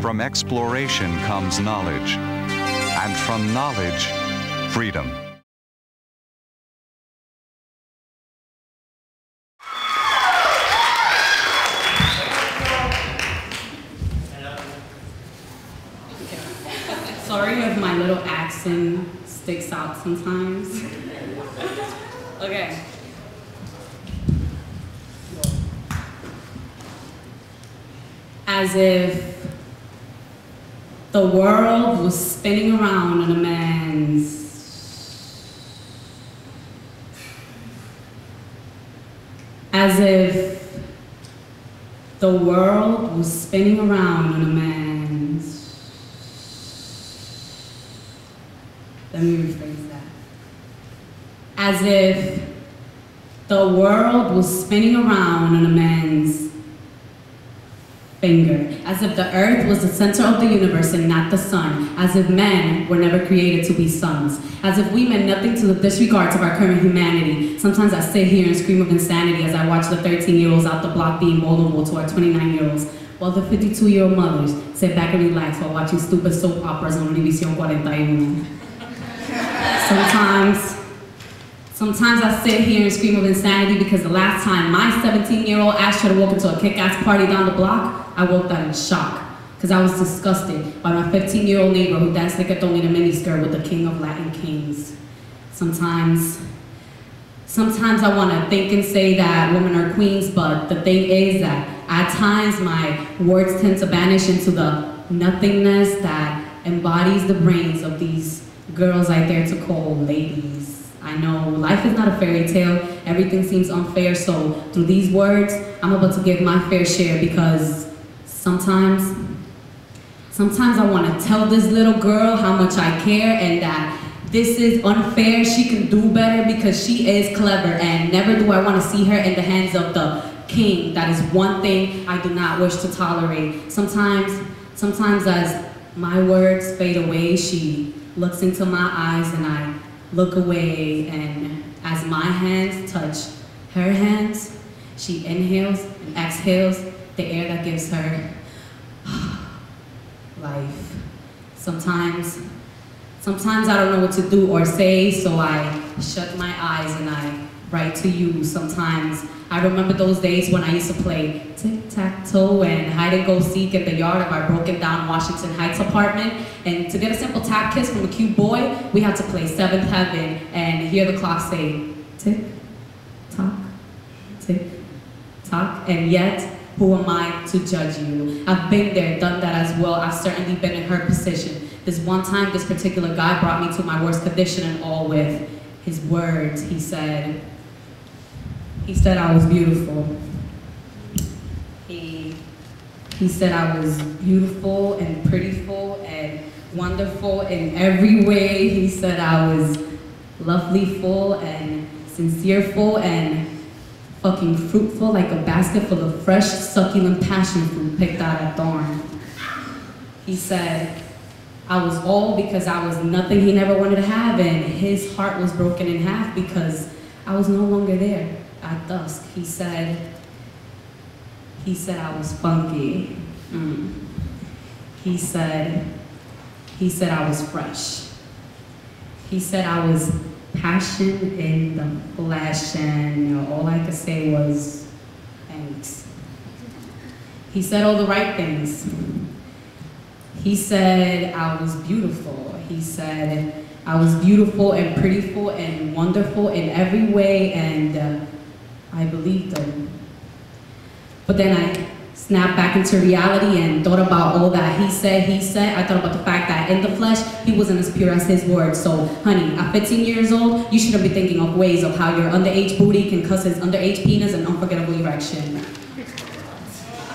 From exploration comes knowledge, and from knowledge, freedom. Sorry if my little accent sticks out sometimes. Okay. As if the world was spinning around in a man's as if the world was spinning around in a man's let me rephrase that. As if the world was spinning around in a man's finger, as if the earth was the center of the universe and not the sun, as if men were never created to be sons, as if we meant nothing to the disregards of our current humanity. Sometimes I sit here and scream of insanity as I watch the 13-year-olds out the block being vulnerable to our 29-year-olds, while the 52-year-old mothers sit back and relax while watching stupid soap operas on Univision 41. Sometimes I sit here and scream of insanity because the last time my 17-year-old ass tried to walk into a kick-ass party down the block, I walked out in shock because I was disgusted by my 15-year-old neighbor who danced like a thong in a miniskirt with the king of Latin kings. Sometimes I want to think and say that women are queens, but the thing is that at times my words tend to vanish into the nothingness that embodies the brains of these girls I dare to call ladies. I know life is not a fairy tale, everything seems unfair, so through these words, I'm about to give my fair share because sometimes I want to tell this little girl how much I care and that this is unfair, she can do better because she is clever, and never do I want to see her in the hands of the king. That is one thing I do not wish to tolerate. Sometimes as my words fade away, she looks into my eyes and I look away, and as my hands touch her hands, she inhales and exhales the air that gives her life. Sometimes I don't know what to do or say, so I shut my eyes and I write to you. Sometimes I remember those days when I used to play tic-tac-toe and hide-and-go-seek in the yard of our broken-down Washington Heights apartment. And to get a simple tap kiss from a cute boy, we had to play Seventh Heaven and hear the clock say, tick-tock, tick-tock. And yet, who am I to judge you? I've been there, done that as well. I've certainly been in her position. This one time, this particular guy brought me to my worst condition and all with his words. He said I was beautiful. He said I was beautiful and prettyful and wonderful in every way. He said I was lovelyful and sincereful and fucking fruitful like a basket full of fresh, succulent passion fruit picked out at dawn. He said I was all because I was nothing he never wanted to have, and his heart was broken in half because I was no longer there at dusk. He said I was funky. He said I was fresh. He said I was passion in the flesh, and all I could say was thanks. He said all the right things. He said I was beautiful. He said I was beautiful and prettyful and wonderful in every way, and I believed him. But then I snapped back into reality and thought about all that he said. I thought about the fact that in the flesh, he wasn't as pure as his words. So, honey, at 15 years old, you shouldn't be thinking of ways of how your underage booty can cuss his underage penis an unforgettable erection.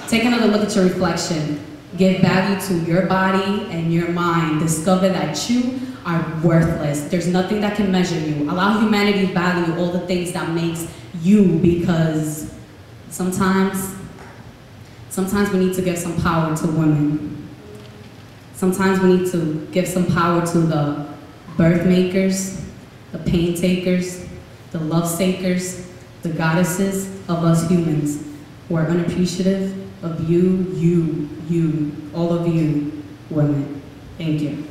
Take another look at your reflection. Give value to your body and your mind. Discover that you are worthless. There's nothing that can measure you. Allow humanity to value all the things that makes you, because sometimes we need to give some power to women. Sometimes we need to give some power to the birth makers, the pain takers, the love sakers, the goddesses of us humans who are unappreciative of you, all of you women. Thank you.